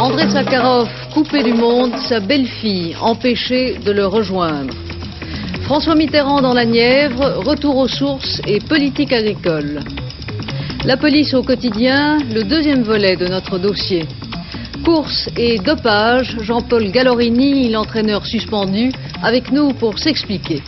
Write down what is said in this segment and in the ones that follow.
Andrei Sakharov, coupé du monde, sa belle-fille empêchée de le rejoindre. François Mitterrand dans la Nièvre, retour aux sources et politique agricole. La police au quotidien, le deuxième volet de notre dossier. Course et dopage, Jean-Paul Gallorini, l'entraîneur suspendu, avec nous pour s'expliquer.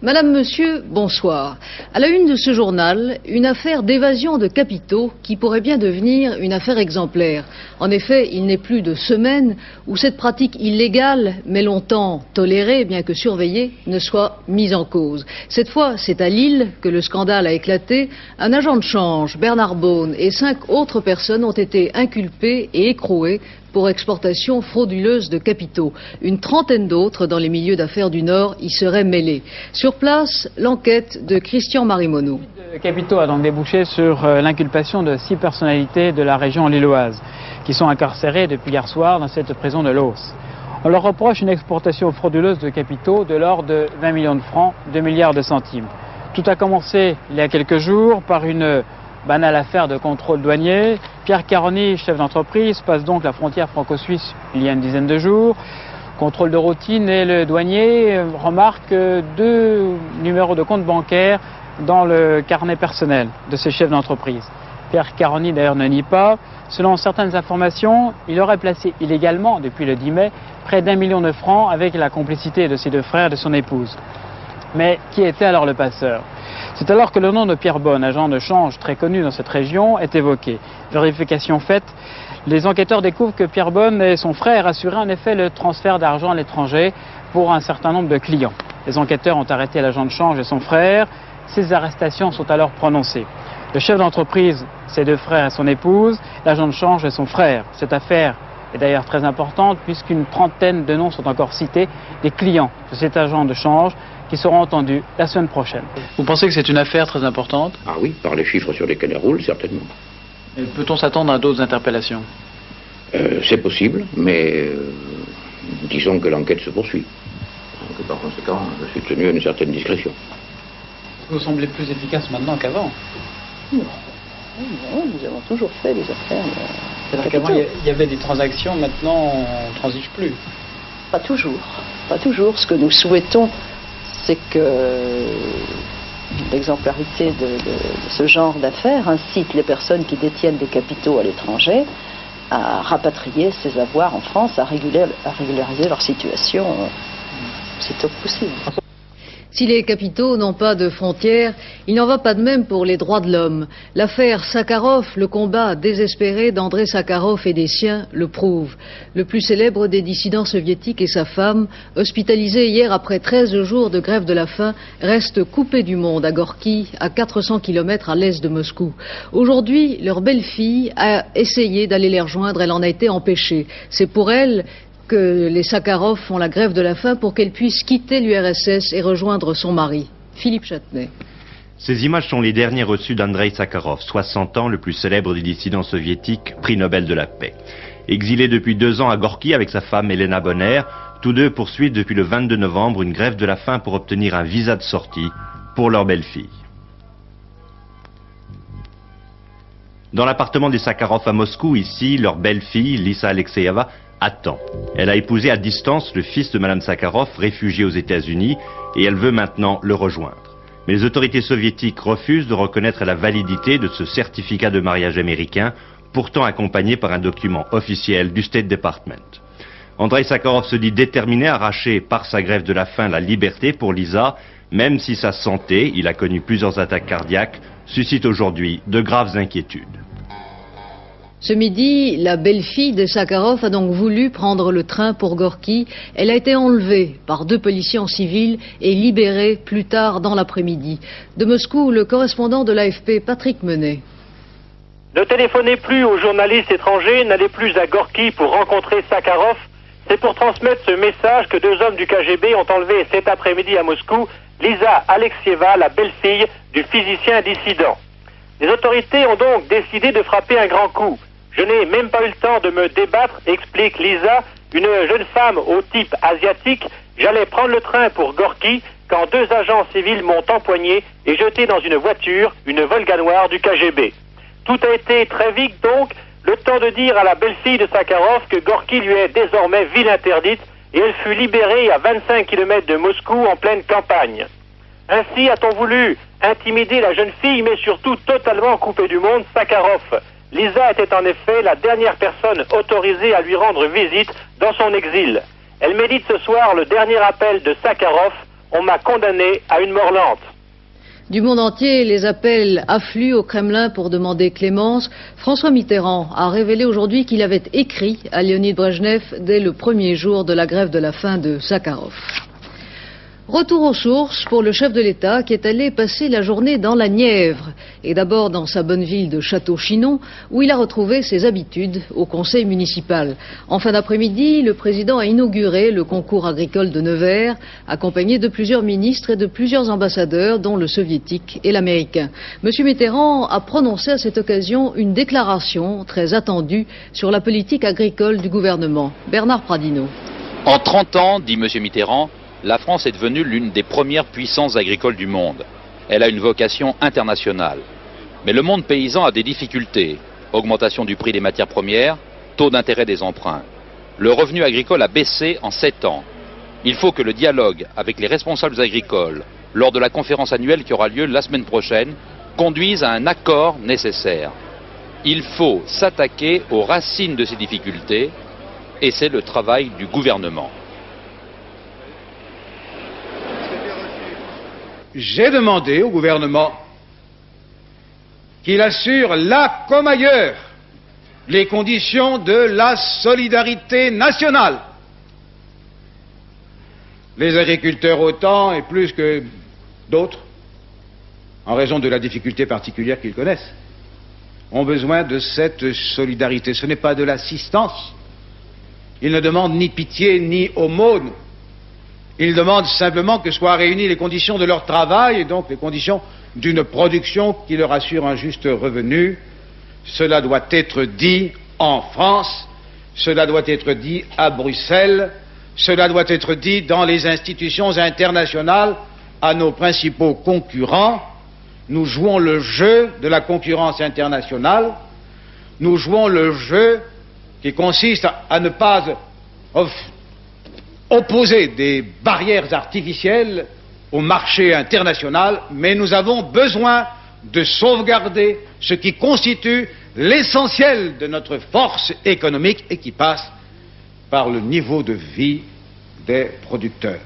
Madame, Monsieur, bonsoir. À la une de ce journal, une affaire d'évasion de capitaux qui pourrait bien devenir une affaire exemplaire. En effet, il n'est plus de semaines où cette pratique illégale, mais longtemps tolérée, bien que surveillée, ne soit mise en cause. Cette fois, c'est à Lille que le scandale a éclaté. Un agent de change, Bernard Beaune, et 5 autres personnes ont été inculpées et écrouées pour exportation frauduleuse de capitaux. Une trentaine d'autres dans les milieux d'affaires du Nord y seraient mêlés. Sur place, l'enquête de Christian Marimonou. Le capitaux a donc débouché sur l'inculpation de 6 personnalités de la région lilloise qui sont incarcérées depuis hier soir dans cette prison de Loos. On leur reproche une exportation frauduleuse de capitaux de l'ordre de 20 millions de francs, 2 milliards de centimes. Tout a commencé il y a quelques jours par une banale affaire de contrôle douanier. Pierre Caroni, chef d'entreprise, passe donc la frontière franco-suisse il y a une dizaine de jours. Contrôle de routine et le douanier remarque 2 numéros de compte bancaire dans le carnet personnel de ce chef d'entreprise. Pierre Caroni d'ailleurs ne nie pas. Selon certaines informations, il aurait placé illégalement, depuis le 10 mai, près d'1 million de francs avec la complicité de ses 2 frères et de son épouse. Mais qui était alors le passeur ? C'est alors que le nom de Pierre Beaune, agent de change très connu dans cette région, est évoqué. Vérification faite, les enquêteurs découvrent que Pierre Beaune et son frère assuraient en effet le transfert d'argent à l'étranger pour un certain nombre de clients. Les enquêteurs ont arrêté l'agent de change et son frère. Ces arrestations sont alors prononcées. Le chef d'entreprise, ses 2 frères et son épouse, l'agent de change et son frère. Cette affaire est d'ailleurs très importante puisqu'une trentaine de noms sont encore cités des clients de cet agent de change qui seront entendus la semaine prochaine. Vous pensez que c'est une affaire très importante ? Ah oui, par les chiffres sur lesquels elle roule, certainement. Peut-on s'attendre à d'autres interpellations ? C'est possible, mais disons que l'enquête se poursuit. Donc, par conséquent, je suis tenu à une certaine discrétion. Vous semblez plus efficace maintenant qu'avant. Non, nous avons toujours fait des affaires. C'est-à-dire qu'avant, il y avait des transactions, maintenant, on ne transige plus. Pas toujours. Pas toujours. Ce que nous souhaitons, c'est que l'exemplarité de ce genre d'affaires incite les personnes qui détiennent des capitaux à l'étranger à rapatrier ces avoirs en France, à régulariser leur situation sitôt que possible. Si les capitaux n'ont pas de frontières, il n'en va pas de même pour les droits de l'homme. L'affaire Sakharov, le combat désespéré d'Andrei Sakharov et des siens, le prouve. Le plus célèbre des dissidents soviétiques et sa femme, hospitalisés hier après 13 jours de grève de la faim, restent coupés du monde à Gorky, à 400 km à l'est de Moscou. Aujourd'hui, leur belle-fille a essayé d'aller les rejoindre, elle en a été empêchée. C'est pour elle que les Sakharov font la grève de la faim pour qu'elle puisse quitter l'URSS et rejoindre son mari. Philippe Châtenay. Ces images sont les derniers reçus d'Andrei Sakharov, 60 ans, le plus célèbre des dissidents soviétiques, prix Nobel de la paix. Exilé depuis 2 ans à Gorky avec sa femme Elena Bonner, tous deux poursuivent depuis le 22 novembre une grève de la faim pour obtenir un visa de sortie pour leur belle-fille. Dans l'appartement des Sakharov à Moscou, ici, leur belle-fille, Lisa Alexeyeva, attend. Elle a épousé à distance le fils de Madame Sakharov, réfugié aux États-Unis, et elle veut maintenant le rejoindre. Mais les autorités soviétiques refusent de reconnaître la validité de ce certificat de mariage américain, pourtant accompagné par un document officiel du State Department. Andrei Sakharov se dit déterminé à arracher par sa grève de la faim la liberté pour Lisa, même si sa santé, il a connu plusieurs attaques cardiaques, suscite aujourd'hui de graves inquiétudes. Ce midi, la belle-fille de Sakharov a donc voulu prendre le train pour Gorky. Elle a été enlevée par 2 policiers en civil et libérée plus tard dans l'après-midi. De Moscou, le correspondant de l'AFP, Patrick Menet. Ne téléphonez plus aux journalistes étrangers, n'allez plus à Gorky pour rencontrer Sakharov. C'est pour transmettre ce message que 2 hommes du KGB ont enlevé cet après-midi à Moscou Lisa Alexieva, la belle-fille du physicien dissident. Les autorités ont donc décidé de frapper un grand coup. Je n'ai même pas eu le temps de me débattre, explique Lisa, une jeune femme au type asiatique. J'allais prendre le train pour Gorky quand 2 agents civils m'ont empoigné et jeté dans une voiture, une Volga noire du KGB. Tout a été très vite donc. Le temps de dire à la belle-fille de Sakharov que Gorky lui est désormais ville interdite et elle fut libérée à 25 km de Moscou en pleine campagne. Ainsi a-t-on voulu intimider la jeune fille, mais surtout totalement couper du monde Sakharov. Lisa était en effet la dernière personne autorisée à lui rendre visite dans son exil. Elle médite ce soir le dernier appel de Sakharov. On m'a condamné à une mort lente. Du monde entier, les appels affluent au Kremlin pour demander clémence. François Mitterrand a révélé aujourd'hui qu'il avait écrit à Léonid Brejnev dès le premier jour de la grève de la faim de Sakharov. Retour aux sources pour le chef de l'État qui est allé passer la journée dans la Nièvre et d'abord dans sa bonne ville de Château-Chinon où il a retrouvé ses habitudes au conseil municipal. En fin d'après-midi, le président a inauguré le concours agricole de Nevers accompagné de plusieurs ministres et de plusieurs ambassadeurs dont le soviétique et l'américain. Monsieur Mitterrand a prononcé à cette occasion une déclaration très attendue sur la politique agricole du gouvernement. Bernard Pradino. En 30 ans, dit M. Mitterrand, la France est devenue l'une des premières puissances agricoles du monde. Elle a une vocation internationale. Mais le monde paysan a des difficultés. Augmentation du prix des matières premières, taux d'intérêt des emprunts. Le revenu agricole a baissé en 7 ans. Il faut que le dialogue avec les responsables agricoles, lors de la conférence annuelle qui aura lieu la semaine prochaine, conduise à un accord nécessaire. Il faut s'attaquer aux racines de ces difficultés et c'est le travail du gouvernement. J'ai demandé au gouvernement qu'il assure là comme ailleurs les conditions de la solidarité nationale. Les agriculteurs autant et plus que d'autres, en raison de la difficulté particulière qu'ils connaissent, ont besoin de cette solidarité. Ce n'est pas de l'assistance. Ils ne demandent ni pitié ni aumône. Ils demandent simplement que soient réunies les conditions de leur travail et donc les conditions d'une production qui leur assure un juste revenu. Cela doit être dit en France, cela doit être dit à Bruxelles, cela doit être dit dans les institutions internationales à nos principaux concurrents. Nous jouons le jeu de la concurrence internationale, nous jouons le jeu qui consiste à ne pas opposer des barrières artificielles au marché international, mais nous avons besoin de sauvegarder ce qui constitue l'essentiel de notre force économique et qui passe par le niveau de vie des producteurs.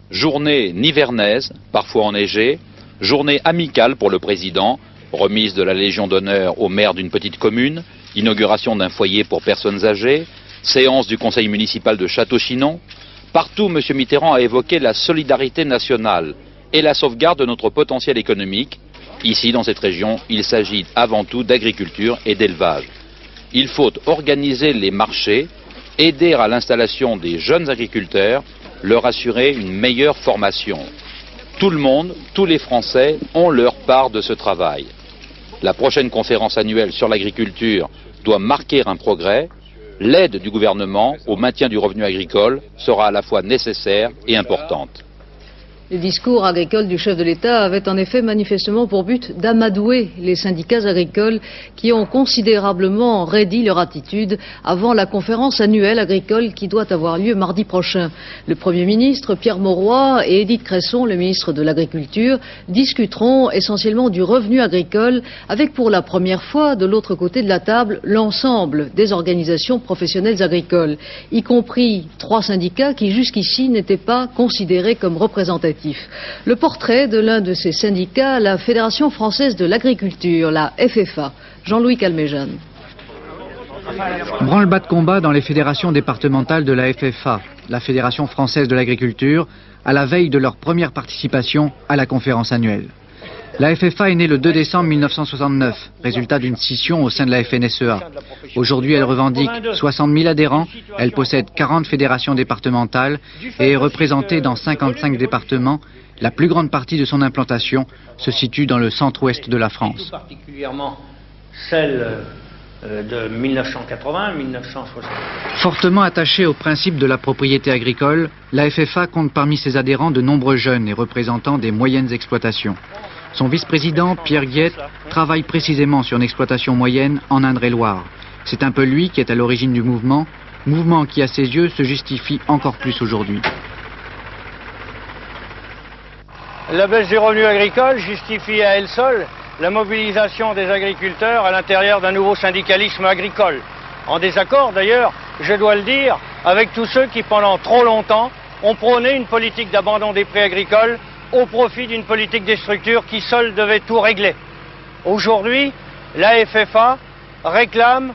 Journée nivernaise, parfois enneigée, journée amicale pour le président, remise de la Légion d'honneur au maire d'une petite commune, inauguration d'un foyer pour personnes âgées, séance du conseil municipal de Château-Chinon. Partout, M. Mitterrand a évoqué la solidarité nationale et la sauvegarde de notre potentiel économique. Ici, dans cette région, il s'agit avant tout d'agriculture et d'élevage. Il faut organiser les marchés, aider à l'installation des jeunes agriculteurs, leur assurer une meilleure formation. Tout le monde, tous les Français ont leur part de ce travail. La prochaine conférence annuelle sur l'agriculture doit marquer un progrès. L'aide du gouvernement au maintien du revenu agricole sera à la fois nécessaire et importante. Le discours agricole du chef de l'État avait en effet manifestement pour but d'amadouer les syndicats agricoles qui ont considérablement raidi leur attitude avant la conférence annuelle agricole qui doit avoir lieu mardi prochain. Le Premier ministre Pierre Mauroy et Édith Cresson, le ministre de l'Agriculture, discuteront essentiellement du revenu agricole avec pour la première fois de l'autre côté de la table l'ensemble des organisations professionnelles agricoles, y compris 3 syndicats qui jusqu'ici n'étaient pas considérés comme représentatifs. Le portrait de l'un de ces syndicats, la Fédération française de l'agriculture, la FFA, Jean-Louis Calmejane. Branle-bas de combat dans les fédérations départementales de la FFA, la Fédération française de l'agriculture, à la veille de leur première participation à la conférence annuelle. La FFA est née le 2 décembre 1969, résultat d'une scission au sein de la FNSEA. Aujourd'hui, elle revendique 60 000 adhérents, elle possède 40 fédérations départementales et est représentée dans 55 départements. La plus grande partie de son implantation se situe dans le centre-ouest de la France. Particulièrement celle de 1980-1960. Fortement attachée au principe de la propriété agricole, la FFA compte parmi ses adhérents de nombreux jeunes et représentants des moyennes exploitations. Son vice-président, Pierre Guiette, travaille précisément sur une exploitation moyenne en Indre-et-Loire. C'est un peu lui qui est à l'origine du mouvement qui à ses yeux se justifie encore plus aujourd'hui. La baisse des revenus agricoles justifie à elle seule la mobilisation des agriculteurs à l'intérieur d'un nouveau syndicalisme agricole. En désaccord d'ailleurs, je dois le dire, avec tous ceux qui pendant trop longtemps ont prôné une politique d'abandon des prix agricoles au profit d'une politique des structures qui seule devait tout régler. Aujourd'hui, la FFA réclame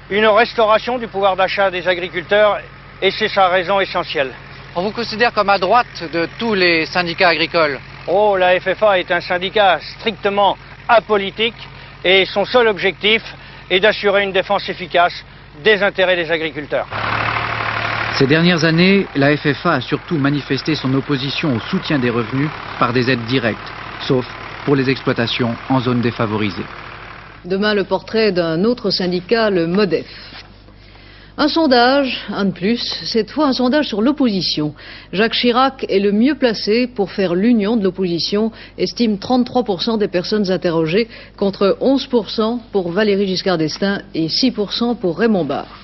une restauration du pouvoir d'achat des agriculteurs et c'est sa raison essentielle. On vous considère comme à droite de tous les syndicats agricoles? Oh, la FFA est un syndicat strictement apolitique et son seul objectif est d'assurer une défense efficace des intérêts des agriculteurs. Ces dernières années, la FFA a surtout manifesté son opposition au soutien des revenus par des aides directes, sauf pour les exploitations en zone défavorisée. Demain, le portrait d'un autre syndicat, le MODEF. Un sondage, un de plus, cette fois un sondage sur l'opposition. Jacques Chirac est le mieux placé pour faire l'union de l'opposition, estime 33% des personnes interrogées, contre 11% pour Valéry Giscard d'Estaing et 6% pour Raymond Barre.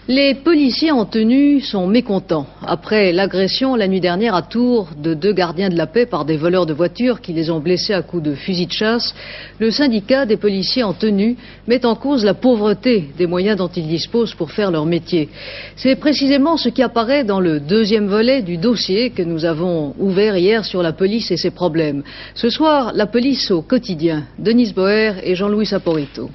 Les policiers en tenue sont mécontents. Après l'agression la nuit dernière à Tours de 2 gardiens de la paix par des voleurs de voitures qui les ont blessés à coups de fusil de chasse, le syndicat des policiers en tenue met en cause la pauvreté des moyens dont ils disposent pour faire leur métier. C'est précisément ce qui apparaît dans le 2e volet du dossier que nous avons ouvert hier sur la police et ses problèmes. Ce soir, la police au quotidien. Denise Boer et Jean-Louis Saporito.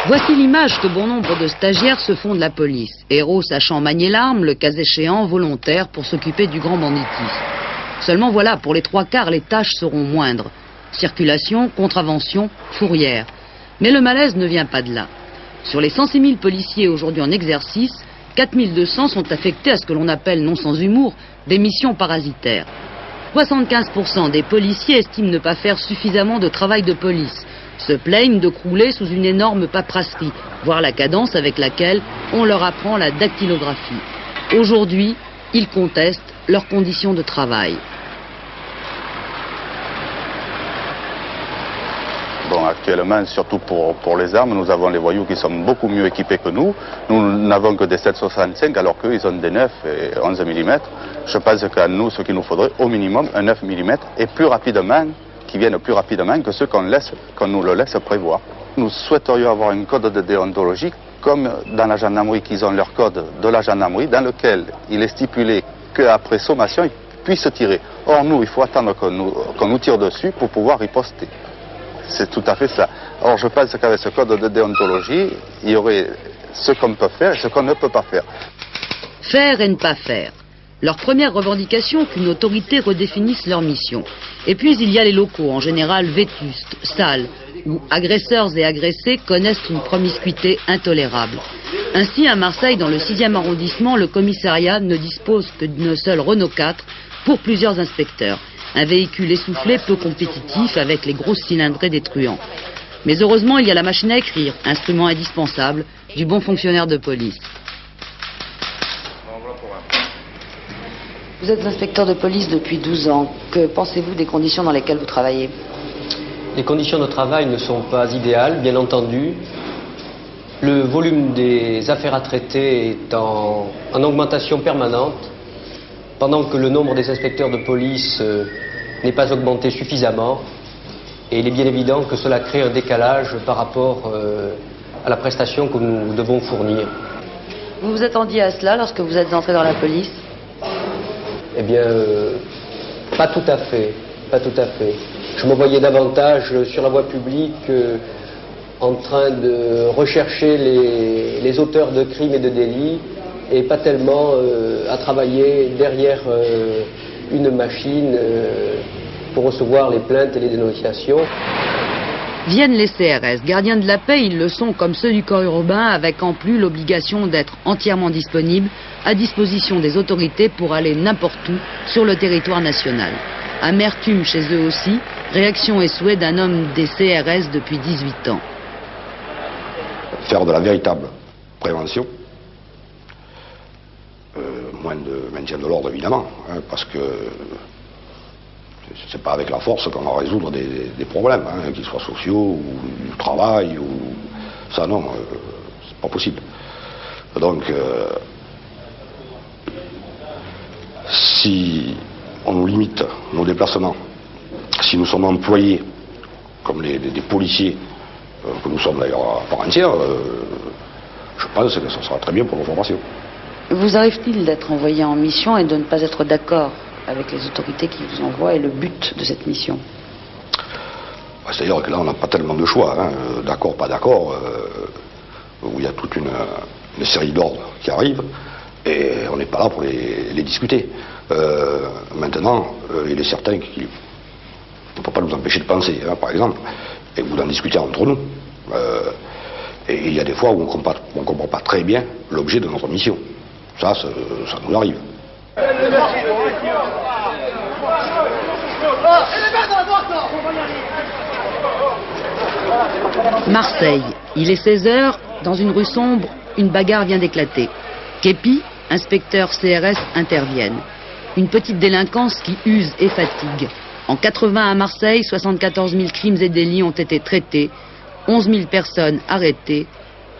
Voici l'image que bon nombre de stagiaires se font de la police. Héros sachant manier l'arme, le cas échéant volontaire pour s'occuper du grand banditisme. Seulement voilà, pour les 3/4, les tâches seront moindres. Circulation, contravention, fourrière. Mais le malaise ne vient pas de là. Sur les 106 000 policiers aujourd'hui en exercice, 4 200 sont affectés à ce que l'on appelle, non sans humour, des missions parasitaires. 75% des policiers estiment ne pas faire suffisamment de travail de police, se plaignent de crouler sous une énorme paperasserie, voire la cadence avec laquelle on leur apprend la dactylographie. Aujourd'hui, ils contestent leurs conditions de travail. Bon, actuellement, surtout pour les armes, nous avons les voyous qui sont beaucoup mieux équipés que nous. Nous n'avons que des 7,65 alors qu'eux, ils ont des 9 et 11 mm. Je pense qu'à nous, ce qu'il nous faudrait, au minimum, un 9 mm et plus rapidement, qui viennent plus rapidement que ceux qu'on nous le laisse prévoir. Nous souhaiterions avoir un code de déontologie comme dans la gendarmerie, qu'ils ont leur code de la gendarmerie dans lequel il est stipulé qu'après sommation, ils puissent tirer. Or, nous, il faut attendre qu'on nous tire dessus pour pouvoir riposter. C'est tout à fait ça. Or, je pense qu'avec ce code de déontologie, il y aurait ce qu'on peut faire et ce qu'on ne peut pas faire. Faire et ne pas faire. Leur première revendication qu'une autorité redéfinisse leur mission. Et puis il y a les locaux, en général vétustes, sales, où agresseurs et agressés connaissent une promiscuité intolérable. Ainsi, à Marseille, dans le 6e arrondissement, le commissariat ne dispose que d'une seule Renault 4 pour plusieurs inspecteurs. Un véhicule essoufflé, peu compétitif, avec les grosses cylindrées des truands. Mais heureusement, il y a la machine à écrire, instrument indispensable du bon fonctionnaire de police. Vous êtes inspecteur de police depuis 12 ans. Que pensez-vous des conditions dans lesquelles vous travaillez? Les conditions de travail ne sont pas idéales, bien entendu. Le volume des affaires à traiter est en augmentation permanente, pendant que le nombre des inspecteurs de police n'est pas augmenté suffisamment. Et il est bien évident que cela crée un décalage par rapport à la prestation que nous devons fournir. Vous vous attendiez à cela lorsque vous êtes entré dans la police? Eh bien, pas tout à fait, pas tout à fait. Je me voyais davantage sur la voie publique en train de rechercher les auteurs de crimes et de délits et pas tellement à travailler derrière une machine pour recevoir les plaintes et les dénonciations. Viennent les CRS, gardiens de la paix, ils le sont comme ceux du corps urbain, avec en plus l'obligation d'être entièrement disponibles à disposition des autorités pour aller n'importe où sur le territoire national. Amertume chez eux aussi, réaction et souhait d'un homme des CRS depuis 18 ans. faire de la véritable prévention, moins de maintien de l'ordre évidemment, hein, parce que c'est pas avec la force qu'on va résoudre des problèmes, hein, qu'ils soient sociaux ou du travail ou ça non, c'est pas possible. Donc si on nous limite nos déplacements, si nous sommes employés comme des policiers que nous sommes d'ailleurs à part entière, je pense que ce sera très bien pour nos formations. Vous arrive-t-il d'être envoyé en mission et de ne pas être d'accord avec les autorités qui vous envoient et le but de cette mission? C'est-à-dire que là, on n'a pas tellement de choix, hein, d'accord, pas d'accord, où il y a toute une série d'ordres qui arrivent, et on n'est pas là pour les discuter. Maintenant, il est certain qu'il ne peut pas nous empêcher de penser, hein, par exemple, et vous d'en discuter entre nous. Et il y a des fois où on ne comprend pas très bien l'objet de notre mission. Ça nous arrive. Marseille, il est 16h, dans une rue sombre, une bagarre vient d'éclater. Képi, inspecteur CRS interviennent. Une petite délinquance qui use et fatigue. En 80 à Marseille, 74 000 crimes et délits ont été traités, 11 000 personnes arrêtées,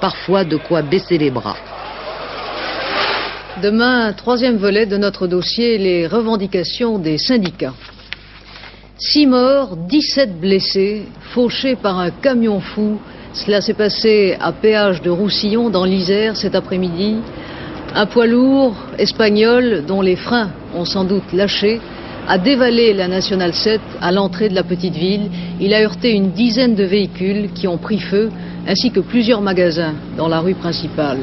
parfois de quoi baisser les bras. Demain, troisième volet de notre dossier, les revendications des syndicats. 6 morts, 17 blessés, fauchés par un camion fou. Cela s'est passé à péage de Roussillon, dans l'Isère, cet après-midi. Un poids lourd espagnol, dont les freins ont sans doute lâché, a dévalé la Nationale 7 à l'entrée de la petite ville. Il a heurté une dizaine de véhicules qui ont pris feu, ainsi que plusieurs magasins dans la rue principale.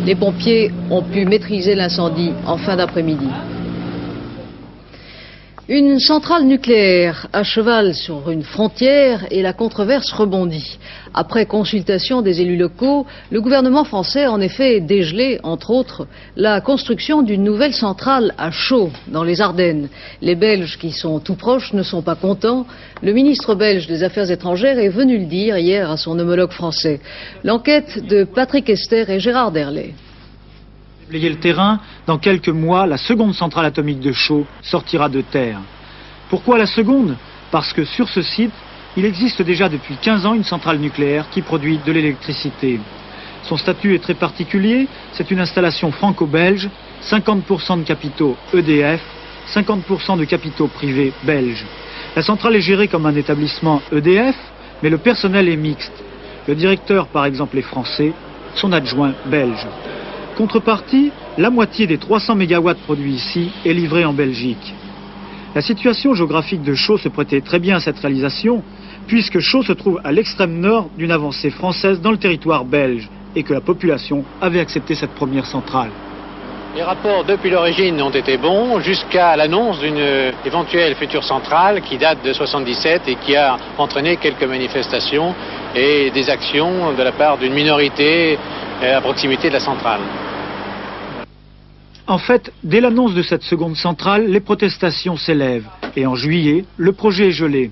Les pompiers ont pu maîtriser l'incendie en fin d'après-midi. Une centrale nucléaire à cheval sur une frontière et la controverse rebondit. Après consultation des élus locaux, le gouvernement français a en effet dégelé, entre autres, la construction d'une nouvelle centrale à Chaux, dans les Ardennes. Les Belges, qui sont tout proches, ne sont pas contents. Le ministre belge des Affaires étrangères est venu le dire hier à son homologue français. L'enquête de Patrick Esther et Gérard Derlet. Déblayer le terrain, dans quelques mois, la seconde centrale atomique de Chaux sortira de terre. Pourquoi la seconde? Parce que sur ce site, il existe déjà depuis 15 ans une centrale nucléaire qui produit de l'électricité. Son statut est très particulier, c'est une installation franco-belge, 50% de capitaux EDF, 50% de capitaux privés belges. La centrale est gérée comme un établissement EDF, mais le personnel est mixte. Le directeur, par exemple, est français, son adjoint belge. Contrepartie, la moitié des 300 MW produits ici est livrée en Belgique. La situation géographique de Chaux se prêtait très bien à cette réalisation, puisque Chaux se trouve à l'extrême nord d'une avancée française dans le territoire belge, et que la population avait accepté cette première centrale. Les rapports depuis l'origine ont été bons, jusqu'à l'annonce d'une éventuelle future centrale qui date de 1977 et qui a entraîné quelques manifestations et des actions de la part d'une minorité à proximité de la centrale. En fait, dès l'annonce de cette seconde centrale, les protestations s'élèvent. Et en juillet, le projet est gelé.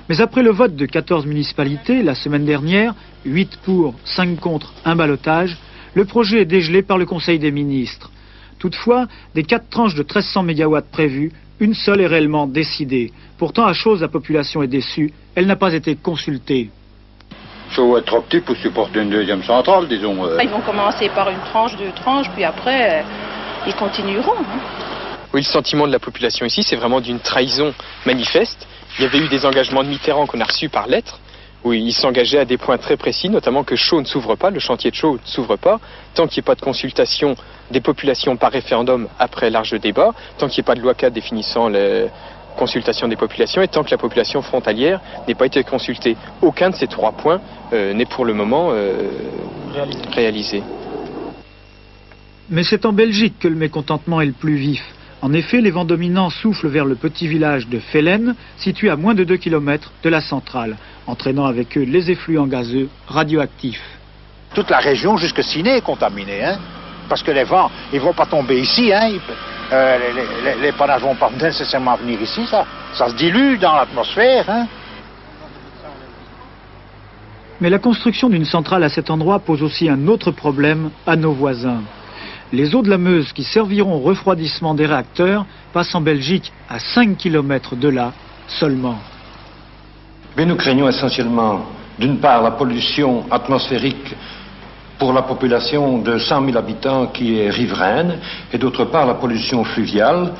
Mais après le vote de 14 municipalités, la semaine dernière, 8 pour, 5 contre, 1 ballottage, le projet est dégelé par le Conseil des ministres. Toutefois, des 4 tranches de 1300 MW prévues, une seule est réellement décidée. Pourtant, à Chaux, la population est déçue. Elle n'a pas été consultée. Chaux est trop petit pour supporter une deuxième centrale, disons. Ils vont commencer par une tranche, 2 tranches, puis après, ils continueront. Oui, le sentiment de la population ici, c'est vraiment d'une trahison manifeste. Il y avait eu des engagements de Mitterrand qu'on a reçus par lettre, où il s'engageait à des points très précis, notamment que Chaux ne s'ouvre pas, le chantier de Chaux ne s'ouvre pas, tant qu'il n'y ait pas de consultation des populations par référendum après large débat, tant qu'il n'y ait pas de loi cadre définissant les consultations des populations, et tant que la population frontalière n'ait pas été consultée. Aucun de ces 3 points n'est pour le moment réalisé. Mais c'est en Belgique que le mécontentement est le plus vif. En effet, les vents dominants soufflent vers le petit village de Fellen, situé à moins de 2 km de la centrale, entraînant avec eux les effluents gazeux radioactifs. Toute la région jusque Ciné est contaminée, hein, parce que les vents, ils ne vont pas tomber ici, hein, les panaches ne vont pas nécessairement venir ici, ça se dilue dans l'atmosphère, hein, Mais la construction d'une centrale à cet endroit pose aussi un autre problème à nos voisins. Les eaux de la Meuse qui serviront au refroidissement des réacteurs passent en Belgique à 5 km de là seulement. Mais nous craignons essentiellement, d'une part, la pollution atmosphérique pour la population de 100 000 habitants qui est riveraine, et d'autre part, la pollution fluviale.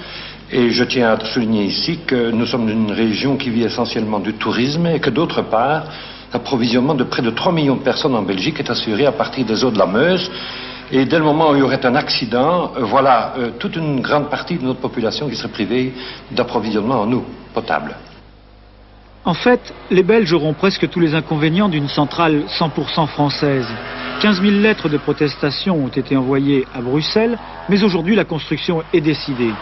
Et je tiens à souligner ici que nous sommes une région qui vit essentiellement du tourisme et que d'autre part, l'approvisionnement de près de 3 millions de personnes en Belgique est assuré à partir des eaux de la Meuse. Et dès le moment où il y aurait un accident, voilà toute une grande partie de notre population qui serait privée d'approvisionnement en eau potable. En fait, les Belges auront presque tous les inconvénients d'une centrale 100% française. 15 000 lettres de protestation ont été envoyées à Bruxelles, mais aujourd'hui la construction est décidée.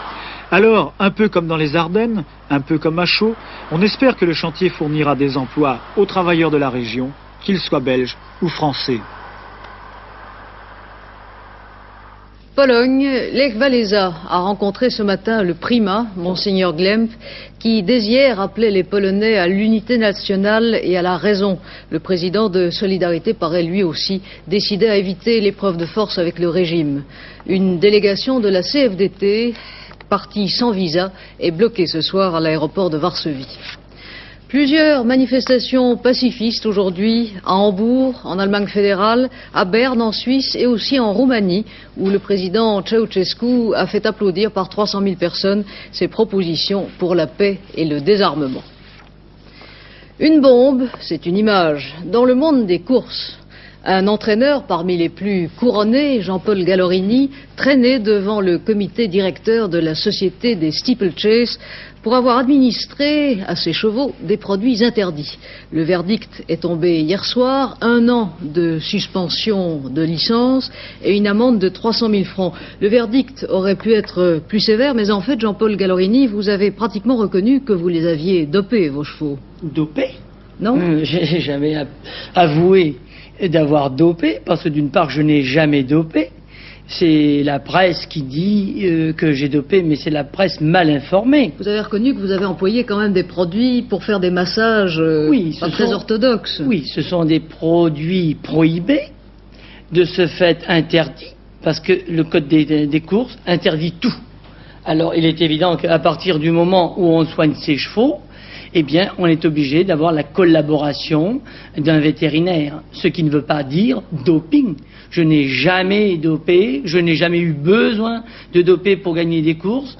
Alors, un peu comme dans les Ardennes, un peu comme à Chaux, on espère que le chantier fournira des emplois aux travailleurs de la région, qu'ils soient belges ou français. Pologne, Lech Walesa a rencontré ce matin le primat, Monseigneur Glemp, qui dès hier appelait les Polonais à l'unité nationale et à la raison. Le président de Solidarité paraît lui aussi décidé à éviter l'épreuve de force avec le régime. Une délégation de la CFDT, partie sans visa, est bloquée ce soir à l'aéroport de Varsovie. Plusieurs manifestations pacifistes aujourd'hui à Hambourg, en Allemagne fédérale, à Berne en Suisse et aussi en Roumanie, où le président Ceausescu a fait applaudir par 300 000 personnes ses propositions pour la paix et le désarmement. Une bombe, c'est une image. Dans le monde des courses, un entraîneur parmi les plus couronnés, Jean-Paul Gallorini, traînait devant le comité directeur de la société des steeplechase pour avoir administré à ses chevaux des produits interdits. Le verdict est tombé hier soir, 1 an de suspension de licence et une amende de 300 000 francs. Le verdict aurait pu être plus sévère, mais en fait, Jean-Paul Gallorini, vous avez pratiquement reconnu que vous les aviez dopés, vos chevaux. Dopés? Non? J'ai jamais avoué d'avoir dopé, parce que d'une part, je n'ai jamais dopé. C'est la presse qui dit que j'ai dopé, mais c'est la presse mal informée. Vous avez reconnu que vous avez employé quand même des produits pour faire des massages pas très orthodoxes. Oui, ce sont des produits prohibés, de ce fait interdits, parce que le code des courses interdit tout. Alors il est évident qu'à partir du moment où on soigne ses chevaux, eh bien, on est obligé d'avoir la collaboration d'un vétérinaire, ce qui ne veut pas dire doping. Je n'ai jamais dopé, je n'ai jamais eu besoin de doper pour gagner des courses.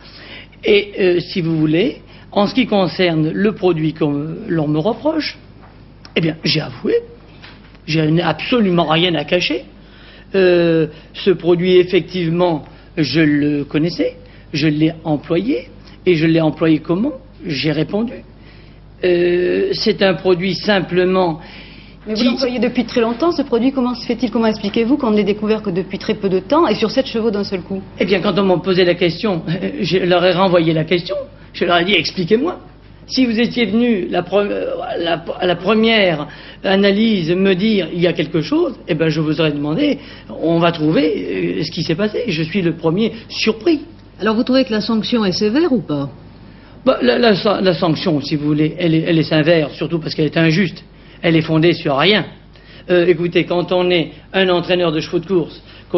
Et si vous voulez, en ce qui concerne le produit que l'on me reproche, eh bien, j'ai avoué, je n'ai absolument rien à cacher. Ce produit, effectivement, je le connaissais, je l'ai employé, et je l'ai employé comment? J'ai répondu. C'est un produit simplement... Mais vous l'employez depuis très longtemps, ce produit, comment se fait-il, comment expliquez-vous qu'on ne l'ait découvert que depuis très peu de temps et sur 7 chevaux d'un seul coup? Eh bien, quand on m'a posé la question, je leur ai renvoyé la question, je leur ai dit, expliquez-moi. Si vous étiez venu à la première analyse me dire, il y a quelque chose, eh bien, je vous aurais demandé, on va trouver ce qui s'est passé. Je suis le premier surpris. Alors, vous trouvez que la sanction est sévère ou pas? La sanction, si vous voulez, elle est sévère, surtout parce qu'elle est injuste. Elle est fondée sur rien. Écoutez, quand on est un entraîneur de chevaux de course, que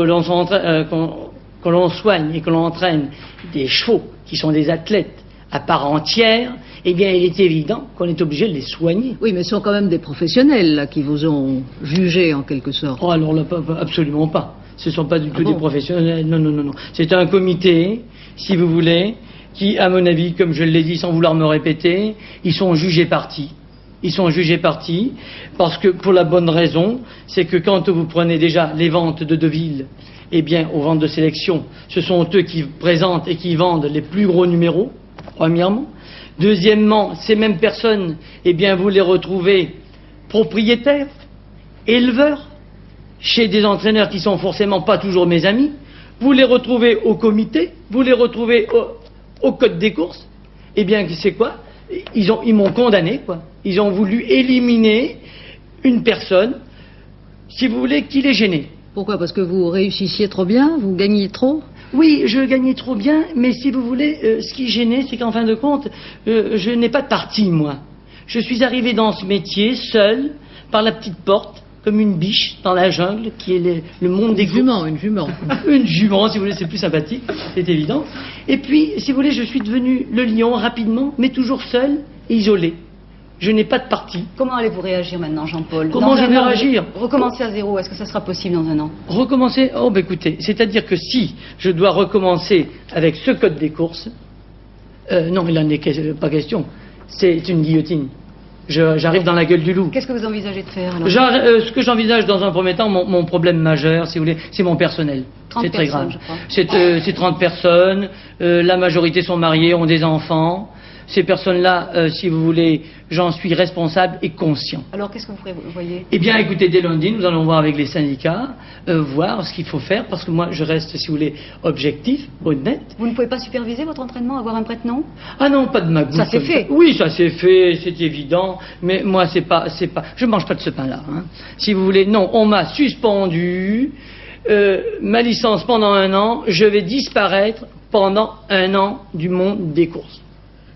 l'on soigne et que l'on entraîne des chevaux qui sont des athlètes à part entière, eh bien, il est évident qu'on est obligé de les soigner. Oui, mais ce sont quand même des professionnels là, qui vous ont jugé en quelque sorte. Oh, alors là, absolument pas. Ce ne sont pas du tout des professionnels. Non, non, non, non. C'est un comité, si vous voulez, qui, à mon avis, comme je l'ai dit sans vouloir me répéter, ils sont jugés partis. Ils sont jugés partis parce que, pour la bonne raison, c'est que quand vous prenez déjà les ventes de Deauville, eh bien, aux ventes de sélection, ce sont eux qui présentent et qui vendent les plus gros numéros, premièrement. Deuxièmement, ces mêmes personnes, eh bien, vous les retrouvez propriétaires, éleveurs, chez des entraîneurs qui sont forcément pas toujours mes amis. Vous les retrouvez au comité, vous les retrouvez au code des courses. Eh bien, c'est quoi? Ils m'ont condamné, quoi. Ils ont voulu éliminer une personne, si vous voulez, qui les gênait. Pourquoi? Parce que vous réussissiez trop bien? Vous gagniez trop? Oui, je gagnais trop bien, mais si vous voulez, ce qui gênait, c'est qu'en fin de compte, je n'ai pas de parti, moi. Je suis arrivé dans ce métier seul, par la petite porte, comme une biche dans la jungle, qui est le monde des jument, une jument. Une jument, si vous voulez, c'est plus sympathique, c'est évident. Et puis, si vous voulez, je suis devenu le lion rapidement, mais toujours seul et isolé. Je n'ai pas de parti. Comment allez-vous réagir maintenant, Jean-Paul? Comment je vais réagir? Recommencer à zéro, est-ce que ça sera possible dans un an? Recommencer? Oh, ben écoutez, c'est-à-dire que si je dois recommencer avec ce code des courses, non, il n'en est pas question. C'est une guillotine. J'arrive dans la gueule du loup. Qu'est-ce que vous envisagez de faire alors? Ce que j'envisage dans un premier temps, mon problème majeur, si vous voulez, c'est mon personnel. C'est très grave. C'est 30 personnes, la majorité sont mariées, ont des enfants. Ces personnes-là, si vous voulez, j'en suis responsable et conscient. Alors qu'est-ce que vous voyez? Eh bien, écoutez, dès lundi, nous allons voir avec les syndicats, voir ce qu'il faut faire, parce que moi, je reste, si vous voulez, objectif, honnête. Vous ne pouvez pas superviser votre entraînement, avoir un prête-nom? Ah non, pas de magouille. Ça s'est fait? Oui, ça s'est fait, c'est évident, mais moi, c'est pas, je mange pas de ce pain-là, hein. Si vous voulez, non, on m'a suspendu, ma licence pendant 1 an, je vais disparaître pendant 1 an du monde des courses.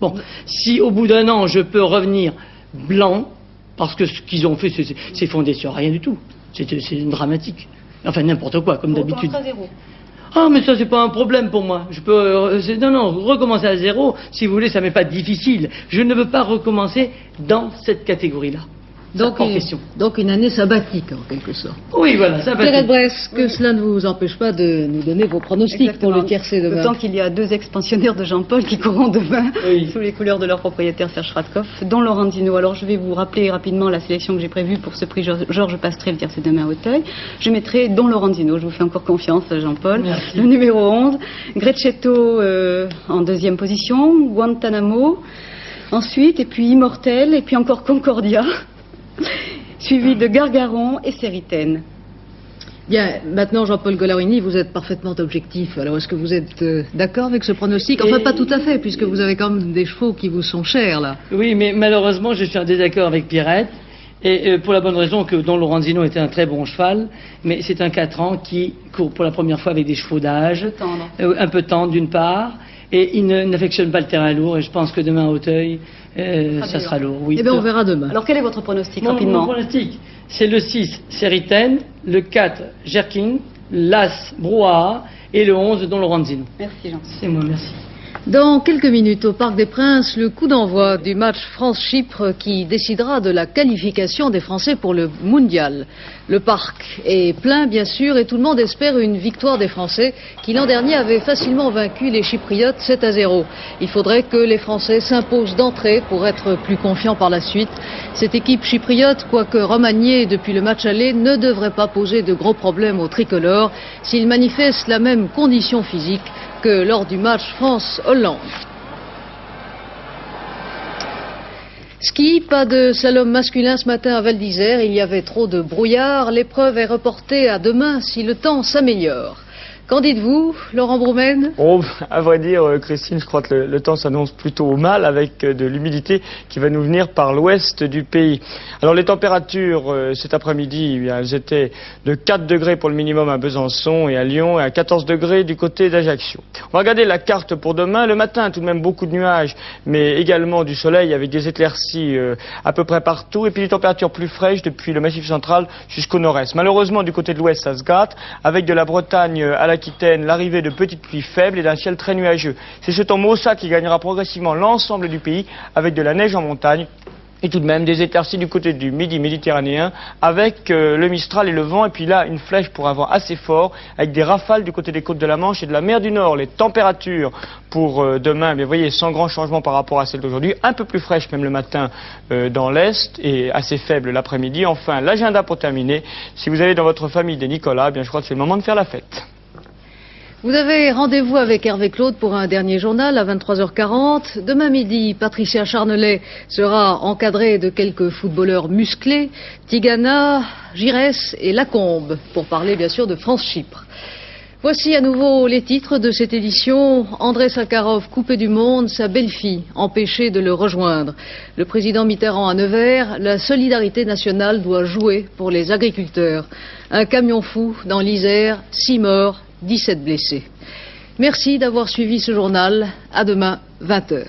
Bon, si au bout d'1 an, je peux revenir blanc, parce que ce qu'ils ont fait, c'est fondé sur rien du tout. C'est dramatique. Enfin, n'importe quoi, comme d'habitude. Ah, mais ça, c'est pas un problème pour moi. Je peux... non, recommencer à zéro, si vous voulez, ça m'est pas difficile. Je ne veux pas recommencer dans cette catégorie-là. Donc une année sabbatique, en quelque sorte. Oui, voilà, sabbatique. Pierrette Bresse, que cela ne vous empêche pas de nous donner vos pronostics pour le tiercé demain. D'autant qu'il y a 2 ex-pensionnaires de Jean-Paul qui courront demain sous les couleurs de leur propriétaire Serge Radkoff, dont Laurentino. Alors je vais vous rappeler rapidement la sélection que j'ai prévue pour ce prix Georges Pastré, le tiercé demain à Auteuil. Je mettrai dont Laurentino, je vous fais encore confiance Jean-Paul. Le numéro 11, Grecetto en 2e position, Guantanamo, ensuite, et puis Immortel, et puis encore Concordia. Suivi de Gargaron et Séritaine. Bien, maintenant Jean-Paul Gollarini, vous êtes parfaitement objectif. Alors est-ce que vous êtes d'accord avec ce pronostic? Enfin, pas tout à fait, puisque vous avez quand même des chevaux qui vous sont chers, là. Oui, mais malheureusement, je suis en désaccord avec Pierrette. Et pour la bonne raison que Don Lorenzino était un très bon cheval, mais c'est un 4 ans qui court pour la première fois avec des chevaux d'âge. Un peu tendre d'une part. Et il n'affectionne pas le terrain lourd, et je pense que demain à Auteuil, ça sera lourd. Oui. Eh bien, on verra demain. Alors, quel est votre pronostic, rapidement? Mon pronostic, c'est le 6, Séritaine, le 4, Jerkin, l'As, Brouhaha, et le 11, Don Lorenzino. Merci, Jean. C'est moi, merci. Dans quelques minutes, au Parc des Princes, le coup d'envoi du match France-Chypre qui décidera de la qualification des Français pour le Mondial. Le parc est plein, bien sûr, et tout le monde espère une victoire des Français qui, l'an dernier, avaient facilement vaincu les Chypriotes 7-0. Il faudrait que les Français s'imposent d'entrée pour être plus confiants par la suite. Cette équipe chypriote, quoique remaniée depuis le match aller, ne devrait pas poser de gros problèmes aux tricolores s'ils manifestent la même condition physique que lors du match France-Hollande. Ski, pas de slalom masculin ce matin à Val d'Isère, il y avait trop de brouillard. L'épreuve est reportée à demain si le temps s'améliore. Qu'en dites-vous, Laurent Broumène? Oh, à vrai dire, Christine, je crois que le temps s'annonce plutôt mal avec de l'humidité qui va nous venir par l'ouest du pays. Alors les températures cet après-midi, elles étaient de 4 degrés pour le minimum à Besançon et à Lyon et à 14 degrés du côté d'Ajaccio. On va regarder la carte pour demain. Le matin, tout de même beaucoup de nuages, mais également du soleil avec des éclaircies à peu près partout et puis des températures plus fraîches depuis le Massif central jusqu'au nord-est. Malheureusement, du côté de l'ouest, ça se gâte avec de la Bretagne à l'Aquitaine, l'arrivée de petites pluies faibles et d'un ciel très nuageux. C'est ce temps maussade qui gagnera progressivement l'ensemble du pays avec de la neige en montagne. Et tout de même des éclaircies du côté du midi méditerranéen avec le Mistral et le vent. Et puis là, une flèche pour un vent assez fort avec des rafales du côté des côtes de la Manche et de la mer du Nord. Les températures pour demain, vous voyez, sans grand changement par rapport à celles d'aujourd'hui. Un peu plus fraîches même le matin dans l'Est et assez faibles l'après-midi. Enfin, l'agenda pour terminer. Si vous avez dans votre famille des Nicolas, bien je crois que c'est le moment de faire la fête. Vous avez rendez-vous avec Hervé Claude pour un dernier journal à 23h40. Demain midi, Patricia Charnelet sera encadrée de quelques footballeurs musclés, Tigana, Giresse et Lacombe, pour parler bien sûr de France-Chypre. Voici à nouveau les titres de cette édition. André Sakharov, coupé du monde, sa belle-fille, empêchée de le rejoindre. Le président Mitterrand à Nevers, la solidarité nationale doit jouer pour les agriculteurs. Un camion fou dans l'Isère, 6 morts, 17 blessés. Merci d'avoir suivi ce journal. À demain, 20h.